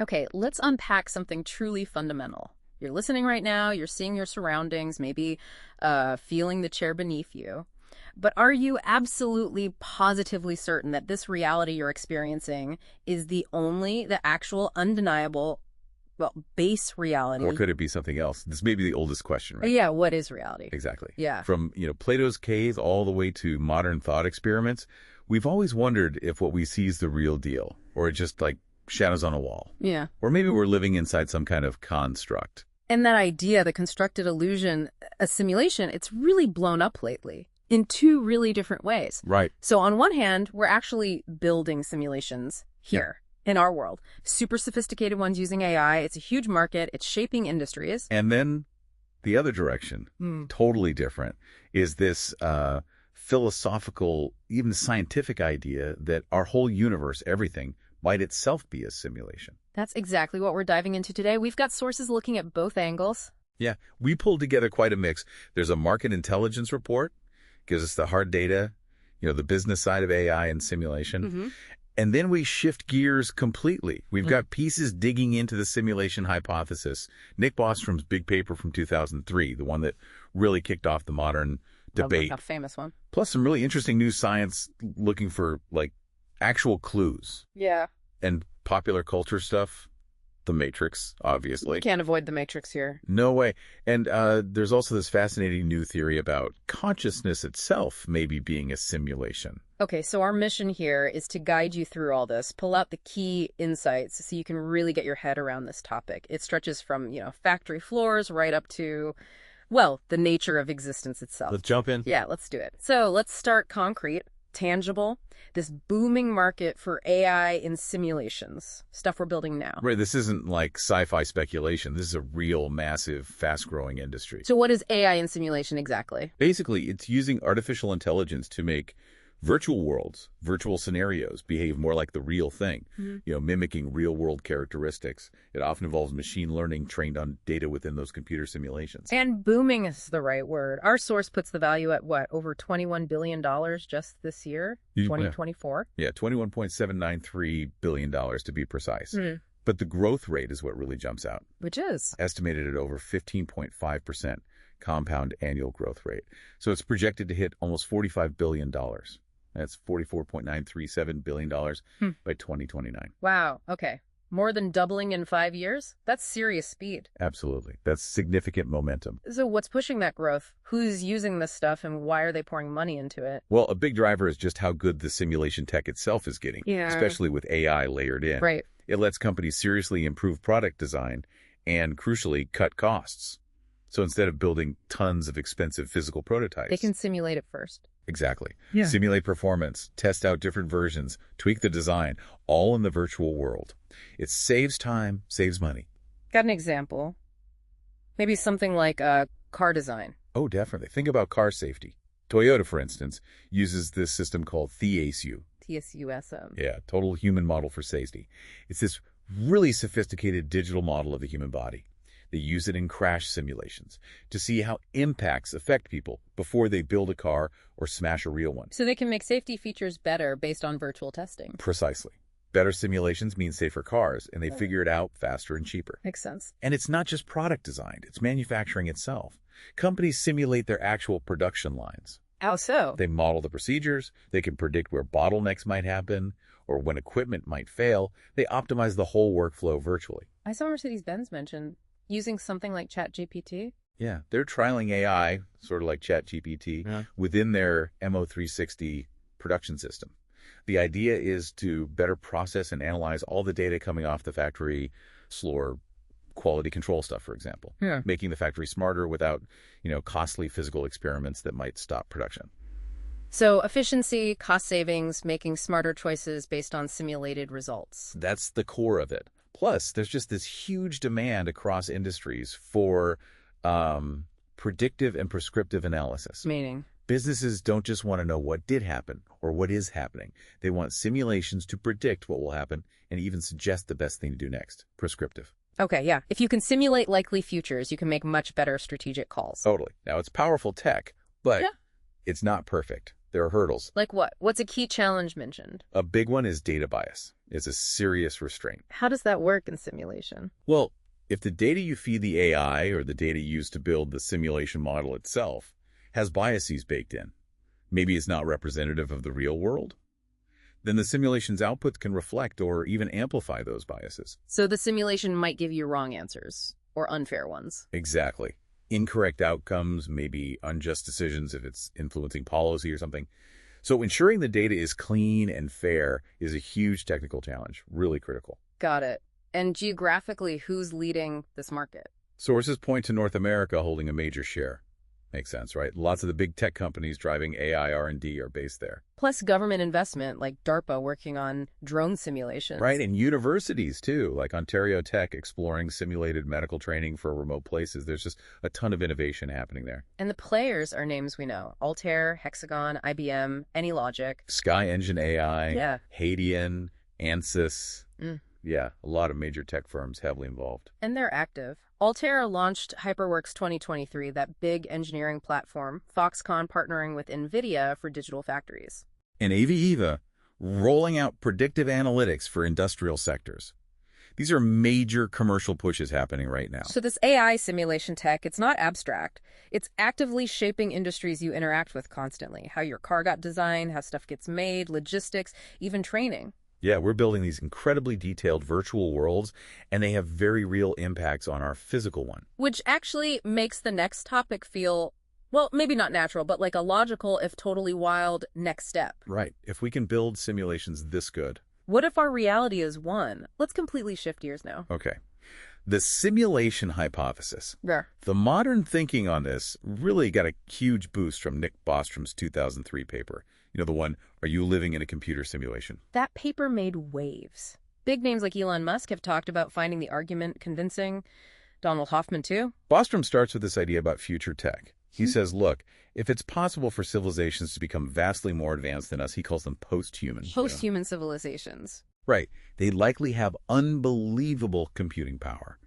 Okay, let's unpack something truly fundamental. You're listening right now, you're seeing your surroundings, maybe feeling the chair beneath you. But are you absolutely positively certain that this reality you're experiencing is the actual, undeniable, well, base reality? Or could it be something else? This may be the oldest question, right? Yeah, what is reality? Exactly. Yeah. From, Plato's cave all the way to modern thought experiments, we've always wondered if what we see is the real deal, or just like shadows on a wall. Yeah. Or maybe we're living inside some kind of construct. And that idea, the constructed illusion, a simulation, it's really blown up lately in two really different ways. Right. So on one hand, we're actually building simulations here in our world. Super sophisticated ones using AI. It's a huge market. It's shaping industries. And then the other direction, totally different, is this philosophical, even scientific idea that our whole universe, everything, might itself be a simulation. That's exactly what we're diving into today. We've got sources looking at both angles. Yeah, we pulled together quite a mix. There's a market intelligence report, gives us the hard data, the business side of AI and simulation. And then we shift gears completely. We've got pieces digging into the simulation hypothesis. Nick Bostrom's big paper from 2003, the one that really kicked off the modern debate. A famous one. Plus some really interesting new science looking for, actual clues. Yeah. And popular culture stuff. The Matrix, obviously. Can't avoid the Matrix here. No way. And there's also this fascinating new theory about consciousness itself maybe being a simulation. Okay, so our mission here is to guide you through all this, pull out the key insights so you can really get your head around this topic. It stretches from, factory floors right up to, well, the nature of existence itself. Let's jump in. Yeah, let's do it. So let's start concrete. Tangible, this booming market for AI in simulations, stuff we're building now. Right, this isn't like sci-fi speculation. This is a real, massive, fast-growing industry. So what is AI in simulation exactly? Basically, it's using artificial intelligence to make virtual worlds, virtual scenarios behave more like the real thing, mimicking real-world characteristics. It often involves machine learning trained on data within those computer simulations. And booming is the right word. Our source puts the value at what, over $21 billion just this year, 2024? Yeah, $21.793 billion to be precise. But the growth rate is what really jumps out. Which is? Estimated at over 15.5% compound annual growth rate. So it's projected to hit almost $45 billion. That's $44.937 billion by 2029. Wow. Okay. More than doubling in 5 years? That's serious speed. Absolutely. That's significant momentum. So what's pushing that growth? Who's using this stuff and why are they pouring money into it? Well, a big driver is just how good the simulation tech itself is getting, especially with AI layered in. Right. It lets companies seriously improve product design and, crucially, cut costs. So instead of building tons of expensive physical prototypes, they can simulate it first. Exactly. Yeah. Simulate performance, test out different versions, tweak the design, all in the virtual world. It saves time, saves money. Got an example? Maybe something like car design. Oh, definitely. Think about car safety. Toyota, for instance, uses this system called TASU. TSUSM. Yeah, Total Human Model for Safety. It's this really sophisticated digital model of the human body. They use it in crash simulations to see how impacts affect people before they build a car or smash a real one. So they can make safety features better based on virtual testing. Precisely. Better simulations mean safer cars, and they figure it out faster and cheaper. Makes sense. And it's not just product design, it's manufacturing itself. Companies simulate their actual production lines. How so? They model the procedures, they can predict where bottlenecks might happen, or when equipment might fail. They optimize the whole workflow virtually. I saw Mercedes-Benz mention using something like ChatGPT. Yeah, they're trialing AI, sort of like ChatGPT, within their MO360 production system. The idea is to better process and analyze all the data coming off the factory floor, quality control stuff, for example, making the factory smarter without, costly physical experiments that might stop production. So efficiency, cost savings, making smarter choices based on simulated results. That's the core of it. Plus, there's just this huge demand across industries for predictive and prescriptive analysis. Meaning? Businesses don't just want to know what did happen or what is happening. They want simulations to predict what will happen and even suggest the best thing to do next. Prescriptive. Okay, yeah. If you can simulate likely futures, you can make much better strategic calls. Totally. Now, it's powerful tech, but it's not perfect. there are hurdles. Like what? What's a key challenge mentioned? A big one is data bias. It's a serious restraint. How does that work in simulation? Well, if the data you feed the AI or the data used to build the simulation model itself has biases baked in, maybe it's not representative of the real world, then the simulation's output can reflect or even amplify those biases. So the simulation might give you wrong answers or unfair ones. Exactly. Incorrect outcomes, maybe unjust decisions if it's influencing policy or something. So ensuring the data is clean and fair is a huge technical challenge, really critical. Got it. And geographically, who's leading this market? Sources point to North America holding a major share. Makes sense, right? Lots of the big tech companies driving AI R&D are based there. Plus government investment, like DARPA working on drone simulations. Right, and universities, too, like Ontario Tech exploring simulated medical training for remote places. There's just a ton of innovation happening there. And the players are names we know. Altair, Hexagon, IBM, AnyLogic. Sky Engine AI, Yeah. Hadean, Ansys. Mm. Yeah, a lot of major tech firms heavily involved. And they're active. Altair launched HyperWorks 2023, that big engineering platform, Foxconn partnering with NVIDIA for digital factories. And AVEVA rolling out predictive analytics for industrial sectors. These are major commercial pushes happening right now. So this AI simulation tech, it's not abstract. It's actively shaping industries you interact with constantly. How your car got designed, how stuff gets made, logistics, even training. Yeah, we're building these incredibly detailed virtual worlds, and they have very real impacts on our physical one. Which actually makes the next topic feel, well, maybe not natural, but like a logical, if totally wild, next step. Right. If we can build simulations this good. What if our reality is one? Let's completely shift gears now. Okay. The simulation hypothesis. Yeah. The modern thinking on this really got a huge boost from Nick Bostrom's 2003 paper. You know, the one, Are You Living in a Computer Simulation? That paper made waves. Big names like Elon Musk have talked about finding the argument convincing. Donald Hoffman, too. Bostrom starts with this idea about future tech. He says, look, if it's possible for civilizations to become vastly more advanced than us, he calls them post-human. Post-human civilizations. Right. They likely have unbelievable computing power.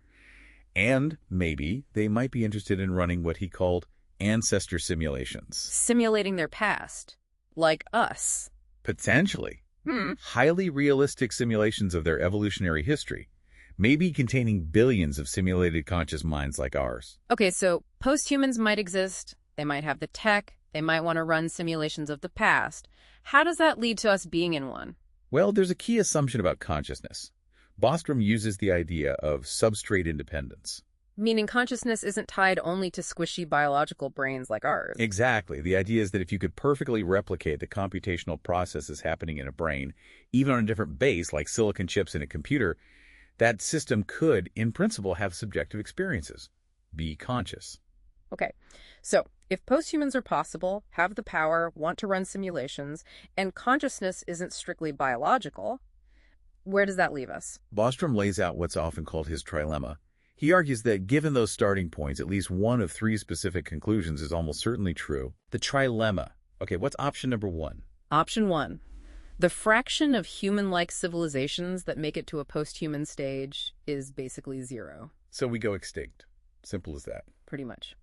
And maybe they might be interested in running what he called ancestor simulations. Simulating their past. Like us. Potentially. Highly realistic simulations of their evolutionary history, maybe containing billions of simulated conscious minds like ours. Okay, so post-humans might exist. They might have the tech. They might want to run simulations of the past. How does that lead to us being in one? Well, there's a key assumption about consciousness. Bostrom uses the idea of substrate independence. Meaning consciousness isn't tied only to squishy biological brains like ours. Exactly. The idea is that if you could perfectly replicate the computational processes happening in a brain, even on a different base like silicon chips in a computer, that system could, in principle, have subjective experiences, be conscious. Okay, so if posthumans are possible, have the power, want to run simulations, and consciousness isn't strictly biological, where does that leave us? Bostrom lays out what's often called his trilemma. He argues that given those starting points, at least one of three specific conclusions is almost certainly true. The trilemma. Okay, what's option number one? Option one. The fraction of human-like civilizations that make it to a post-human stage is basically zero. So we go extinct. Simple as that. Pretty much.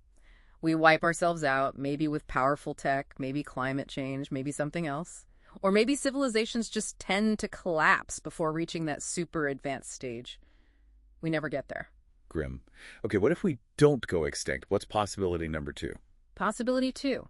We wipe ourselves out, maybe with powerful tech, maybe climate change, maybe something else. Or maybe civilizations just tend to collapse before reaching that super advanced stage. We never get there. Grim. Okay, what if we don't go extinct? What's possibility number two? Possibility two.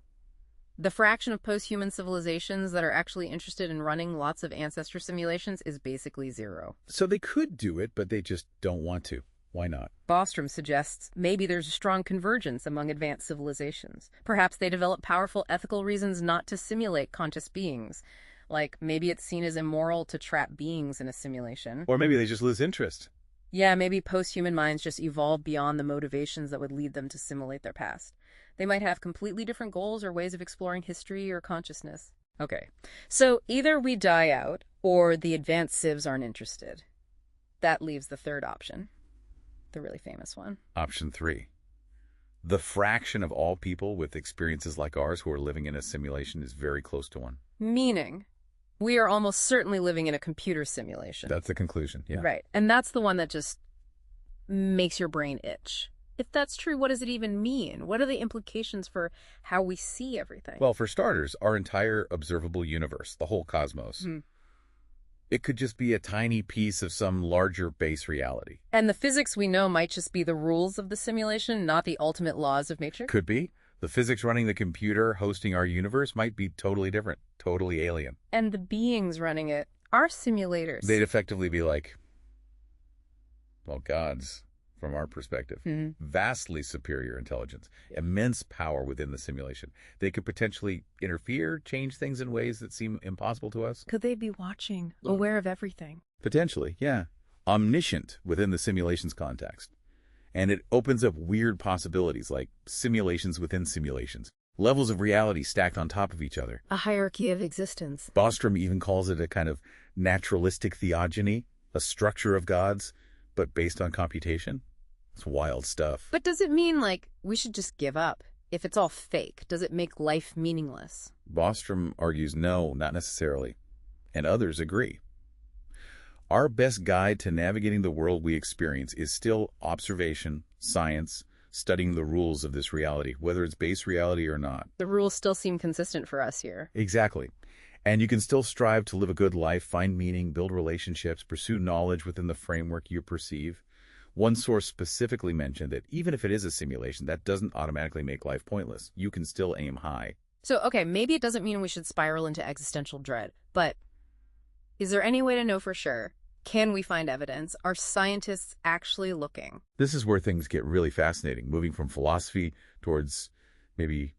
The fraction of post-human civilizations that are actually interested in running lots of ancestor simulations is basically zero. So they could do it, but they just don't want to. Why not? Bostrom suggests maybe there's a strong convergence among advanced civilizations. Perhaps they develop powerful ethical reasons not to simulate conscious beings. Like, maybe it's seen as immoral to trap beings in a simulation. Or maybe they just lose interest. Yeah, maybe post-human minds just evolve beyond the motivations that would lead them to simulate their past. They might have completely different goals or ways of exploring history or consciousness. Okay, so either we die out or the advanced civs aren't interested. That leaves the third option, the really famous one. Option three. The fraction of all people with experiences like ours who are living in a simulation is very close to one. Meaning, we are almost certainly living in a computer simulation. That's the conclusion, yeah. Right, and that's the one that just makes your brain itch. If that's true, what does it even mean? What are the implications for how we see everything? Well, for starters, our entire observable universe, the whole cosmos, it could just be a tiny piece of some larger base reality. And the physics we know might just be the rules of the simulation, not the ultimate laws of nature? Could be. The physics running the computer hosting our universe might be totally different, totally alien. And the beings running it are simulators. They'd effectively be like, well, gods, from our perspective. Vastly superior intelligence, immense power within the simulation. They could potentially interfere, change things in ways that seem impossible to us. Could they be watching, aware of everything? Potentially, yeah. Omniscient within the simulation's context. And it opens up weird possibilities like simulations within simulations, levels of reality stacked on top of each other. A hierarchy of existence. Bostrom even calls it a kind of naturalistic theogony, a structure of gods, but based on computation. It's wild stuff. But does it mean, like, we should just give up? If it's all fake, does it make life meaningless? Bostrom argues no, not necessarily. And others agree. Our best guide to navigating the world we experience is still observation, science, studying the rules of this reality, whether it's base reality or not. The rules still seem consistent for us here. Exactly. And you can still strive to live a good life, find meaning, build relationships, pursue knowledge within the framework you perceive. One source specifically mentioned that even if it is a simulation, that doesn't automatically make life pointless. You can still aim high. So, okay, maybe it doesn't mean we should spiral into existential dread, but is there any way to know for sure? Can we find evidence? Are scientists actually looking? This is where things get really fascinating, moving from philosophy towards maybe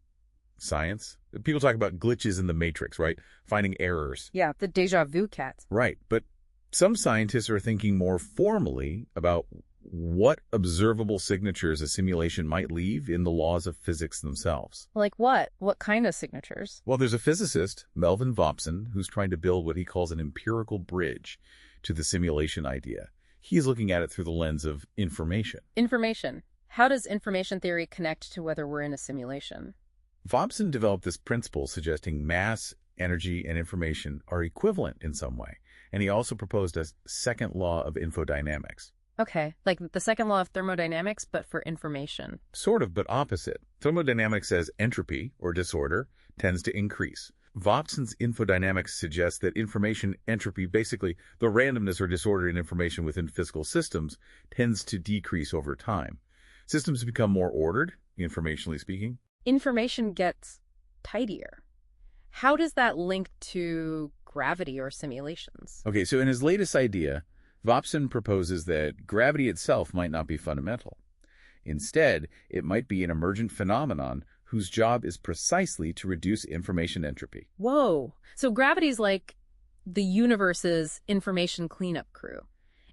science. People talk about glitches in the matrix, right? Finding errors. Yeah, the deja vu cat. Right, but some scientists are thinking more formally about what observable signatures a simulation might leave in the laws of physics themselves. Like what? What kind of signatures? Well, there's a physicist, Melvin Vopson, who's trying to build what he calls an empirical bridge to the simulation idea. He's looking at it through the lens of information. Information. How does information theory connect to whether we're in a simulation? Vopson developed this principle suggesting mass, energy, and information are equivalent in some way. And he also proposed a second law of infodynamics. Okay, like the second law of thermodynamics, but for information. Sort of, but opposite. Thermodynamics says entropy, or disorder, tends to increase. Vopson's infodynamics suggests that information entropy, basically the randomness or disorder in information within physical systems, tends to decrease over time. Systems become more ordered, informationally speaking. Information gets tidier. How does that link to gravity or simulations? Okay, so in his latest idea, Vopson proposes that gravity itself might not be fundamental. Instead, it might be an emergent phenomenon whose job is precisely to reduce information entropy. Whoa. So gravity's like the universe's information cleanup crew,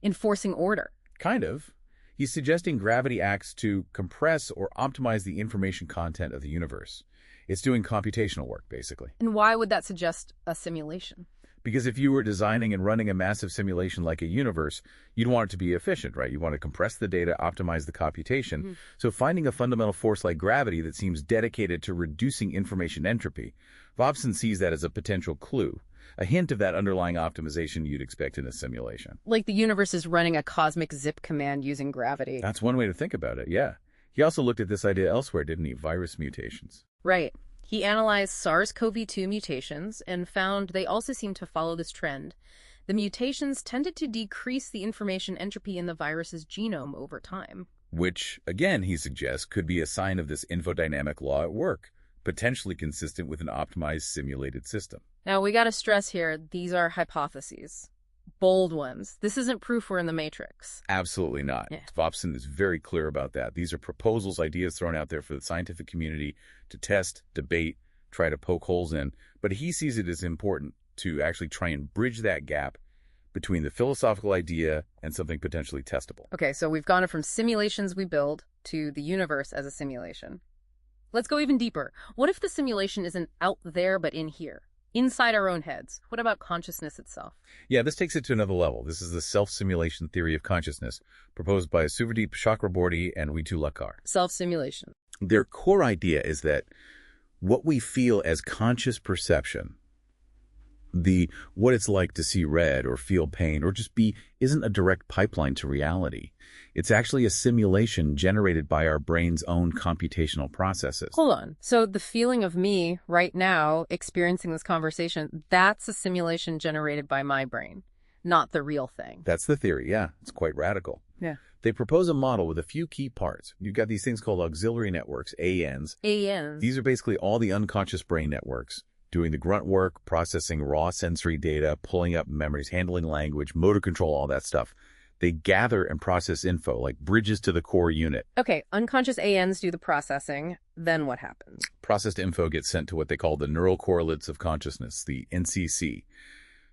enforcing order. Kind of. He's suggesting gravity acts to compress or optimize the information content of the universe. It's doing computational work, basically. And why would that suggest a simulation? Because if you were designing and running a massive simulation like a universe, you'd want it to be efficient, right? You want to compress the data, optimize the computation. So finding a fundamental force like gravity that seems dedicated to reducing information entropy, Vopson sees that as a potential clue, a hint of that underlying optimization you'd expect in a simulation. Like the universe is running a cosmic zip command using gravity. That's one way to think about it, yeah. He also looked at this idea elsewhere, didn't he? Virus mutations. Right. He analyzed SARS-CoV-2 mutations and found they also seem to follow this trend. The mutations tended to decrease the information entropy in the virus's genome over time. Which, again, he suggests, could be a sign of this infodynamic law at work, potentially consistent with an optimized simulated system. Now, we got to stress here, these are hypotheses. Bold ones. This isn't proof we're in the Matrix. Absolutely not. Yeah. Vopson is very clear about that. These are proposals, ideas thrown out there for the scientific community to test, debate, try to poke holes in. But he sees it as important to actually try and bridge that gap between the philosophical idea and something potentially testable. Okay, so we've gone from simulations we build to the universe as a simulation. Let's go even deeper. What if the simulation isn't out there but in here? Inside our own heads. What about consciousness itself? Yeah, this takes it to another level. This is the self-simulation theory of consciousness, proposed by Suvardeep Chakraborty and Ritu Lakkar. Self-simulation. Their core idea is that what we feel as conscious perception, The what it's like to see red or feel pain or just be isn't a direct pipeline to reality. It's actually a simulation generated by our brain's own computational processes. Hold on. So the feeling of me right now experiencing this conversation, that's a simulation generated by my brain, not the real thing. That's the theory, yeah. It's quite radical. Yeah. They propose a model with a few key parts. You've got these things called auxiliary networks, ANs. ANs. These are basically all the unconscious brain networks, doing the grunt work, processing raw sensory data, pulling up memories, handling language, motor control, all that stuff. They gather and process info like bridges to the core unit. Okay, unconscious ANs do the processing. Then what happens? Processed info gets sent to what they call the neural correlates of consciousness, the NCC.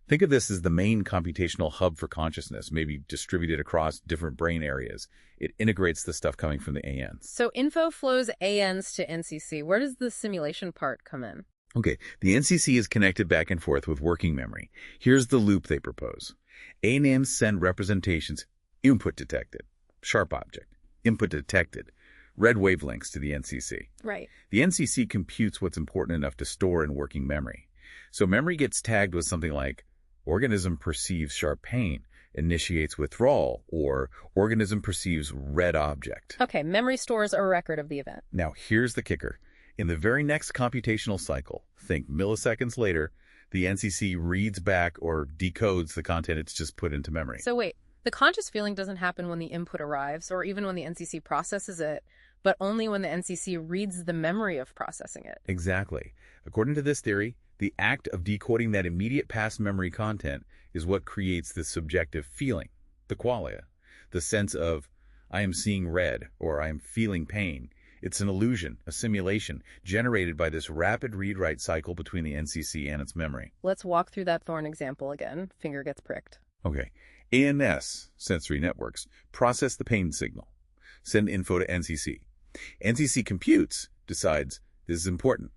Think of this as the main computational hub for consciousness, maybe distributed across different brain areas. It integrates the stuff coming from the ANs. So info flows ANs to NCC. Where does the simulation part come in? Okay, the NCC is connected back and forth with working memory. Here's the loop they propose. ANs send representations, input detected, sharp object, input detected, red wavelengths to the NCC. Right. The NCC computes what's important enough to store in working memory. So memory gets tagged with something like organism perceives sharp pain, initiates withdrawal, or organism perceives red object. Okay, memory stores a record of the event. Now, here's the kicker. In the very next computational cycle, think milliseconds later, the NCC reads back or decodes the content it's just put into memory. So wait, the conscious feeling doesn't happen when the input arrives or even when the NCC processes it, but only when the NCC reads the memory of processing it. Exactly. According to this theory, the act of decoding that immediate past memory content is what creates this subjective feeling, the qualia, the sense of, I am seeing red or I am feeling pain. It's an illusion, a simulation, generated by this rapid read-write cycle between the NCC and its memory. Let's walk through that thorn example again. Finger gets pricked. Okay. ANS, sensory networks, process the pain signal, send info to NCC. NCC computes, decides this is important,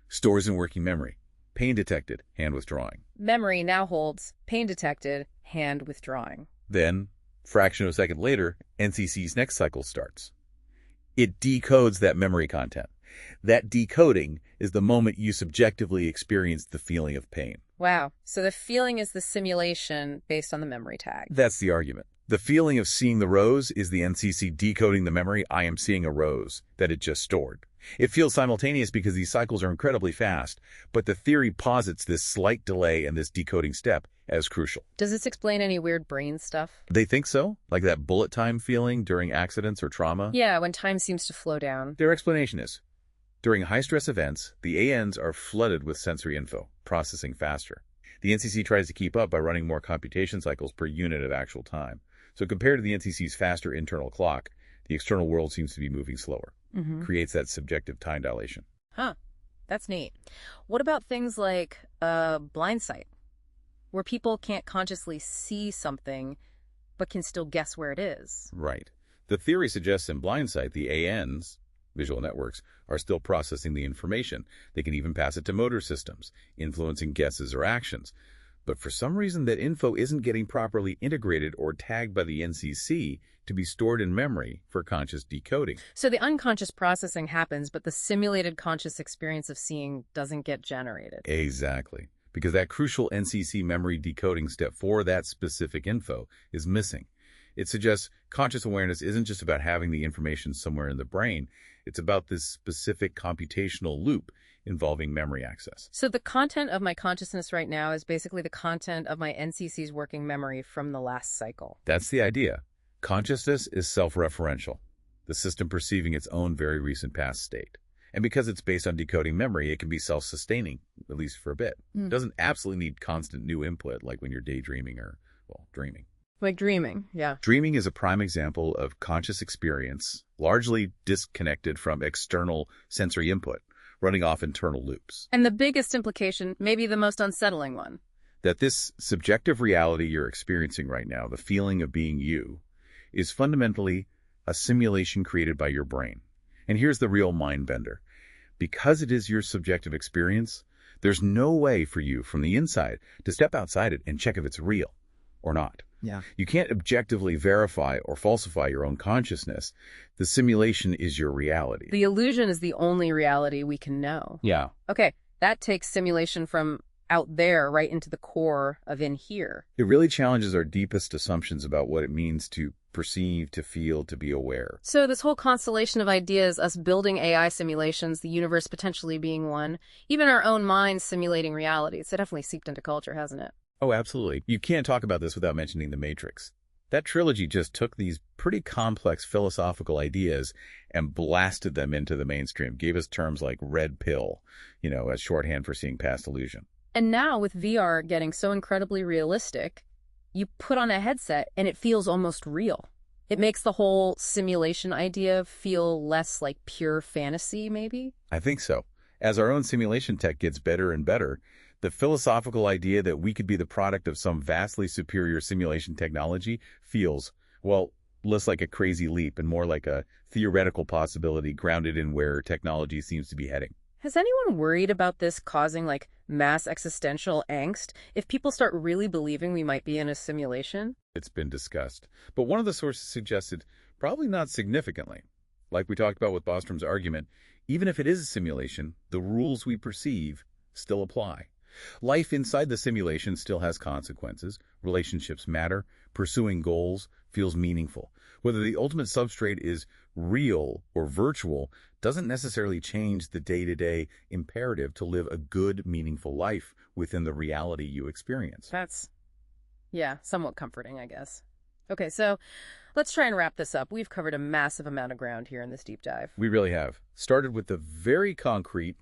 stores in working memory. Pain detected, hand withdrawing. Memory now holds pain detected, hand withdrawing. Then, fraction of a second later, NCC's next cycle starts. It decodes that memory content. That decoding is the moment you subjectively experience the feeling of pain. Wow. So the feeling is the simulation based on the memory tag. That's the argument. The feeling of seeing the rose is the NCC decoding the memory, I am seeing a rose, that it just stored. It feels simultaneous because these cycles are incredibly fast, but the theory posits this slight delay in this decoding step as crucial. Does this explain any weird brain stuff? They think so? Like that bullet time feeling during accidents or trauma? Yeah, when time seems to slow down. Their explanation is, during high-stress events, the ANs are flooded with sensory info, processing faster. The NCC tries to keep up by running more computation cycles per unit of actual time. So compared to the NCC's faster internal clock, the external world seems to be moving slower. Creates that subjective time dilation. Huh. That's neat. What about things like blind sight, where people can't consciously see something but can still guess where it is? Right. The theory suggests in blind sight, the ANs, visual networks, are still processing the information. They can even pass it to motor systems, influencing guesses or actions. But for some reason, that info isn't getting properly integrated or tagged by the NCC to be stored in memory for conscious decoding. So the unconscious processing happens, but the simulated conscious experience of seeing doesn't get generated. Exactly. Because that crucial NCC memory decoding step for that specific info is missing. It suggests conscious awareness isn't just about having the information somewhere in the brain. It's about this specific computational loop involving memory access. So the content of my consciousness right now is basically the content of my NCC's working memory from the last cycle. That's the idea. Consciousness is self-referential, the system perceiving its own very recent past state. And because it's based on decoding memory, it can be self-sustaining, at least for a bit. It doesn't absolutely need constant new input like when you're daydreaming or, well, dreaming. Like dreaming, yeah. Dreaming is a prime example of conscious experience, largely disconnected from external sensory input, running off internal loops. And the biggest implication, maybe the most unsettling one, that this subjective reality you're experiencing right now, the feeling of being you, is fundamentally a simulation created by your brain. And here's the real mind bender. Because it is your subjective experience, there's no way for you from the inside to step outside it and check if it's real or not. Yeah. You can't objectively verify or falsify your own consciousness. The simulation is your reality. the illusion is the only reality we can know. Yeah. Okay, that takes simulation from out there right into the core of in here. It really challenges our deepest assumptions about what it means to perceive, to feel, to be aware. So this whole constellation of ideas, us building AI simulations, the universe potentially being one, even our own minds simulating reality, it's definitely seeped into culture, hasn't it? Oh, absolutely. You can't talk about this without mentioning The Matrix. That trilogy just took these pretty complex philosophical ideas and blasted them into the mainstream, gave us terms like red pill, as shorthand for seeing past illusion. And now with VR getting so incredibly realistic, you put on a headset and it feels almost real. It makes the whole simulation idea feel less like pure fantasy, maybe? I think so. As our own simulation tech gets better and better, the philosophical idea that we could be the product of some vastly superior simulation technology feels, well, less like a crazy leap and more like a theoretical possibility grounded in where technology seems to be heading. Has anyone worried about this causing like mass existential angst if people start really believing we might be in a simulation? It's been discussed, but one of the sources suggested probably not significantly. Like we talked about with Bostrom's argument, even if it is a simulation, the rules we perceive still apply. Life inside the simulation still has consequences. Relationships matter. Pursuing goals feels meaningful. Whether the ultimate substrate is real or virtual doesn't necessarily change the day-to-day imperative to live a good, meaningful life within the reality you experience. That's, yeah, somewhat comforting, I guess. Okay, so let's try and wrap this up. We've covered a massive amount of ground here in this deep dive. We really have. Started with the very concrete,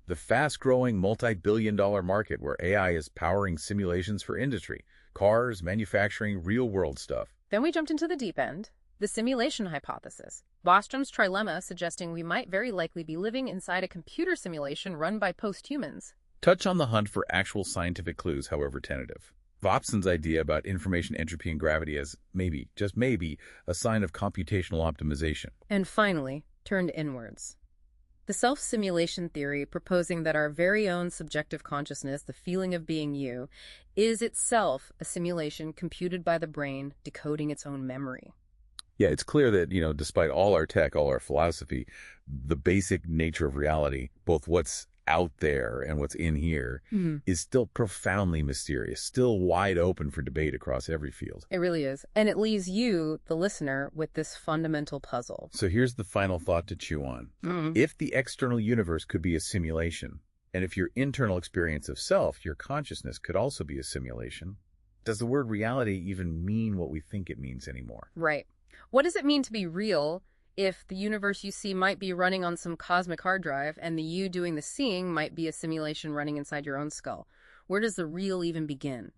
the fast-growing multi-billion-dollar market where AI is powering simulations for industry, cars, manufacturing, real-world stuff. Then we jumped into the deep end, the simulation hypothesis. Bostrom's trilemma suggesting we might very likely be living inside a computer simulation run by post-humans. Touch on the hunt for actual scientific clues, however tentative. Vopson's idea about information entropy and gravity as maybe, just maybe, a sign of computational optimization. And finally, turned inwards. The self-simulation theory proposing that our very own subjective consciousness, the feeling of being you, is itself a simulation computed by the brain, decoding its own memory. Yeah, it's clear that, despite all our tech, all our philosophy, the basic nature of reality, both what's out there and what's in here, is still profoundly mysterious, still wide open for debate across every field. It really is. And it leaves you, the listener, with this fundamental puzzle. So here's the final thought to chew on. If the external universe could be a simulation, and if your internal experience of self, your consciousness, could also be a simulation, does the word reality even mean what we think it means anymore? Right. What does it mean to be real if the universe you see might be running on some cosmic hard drive and the you doing the seeing might be a simulation running inside your own skull? Where does the real even begin?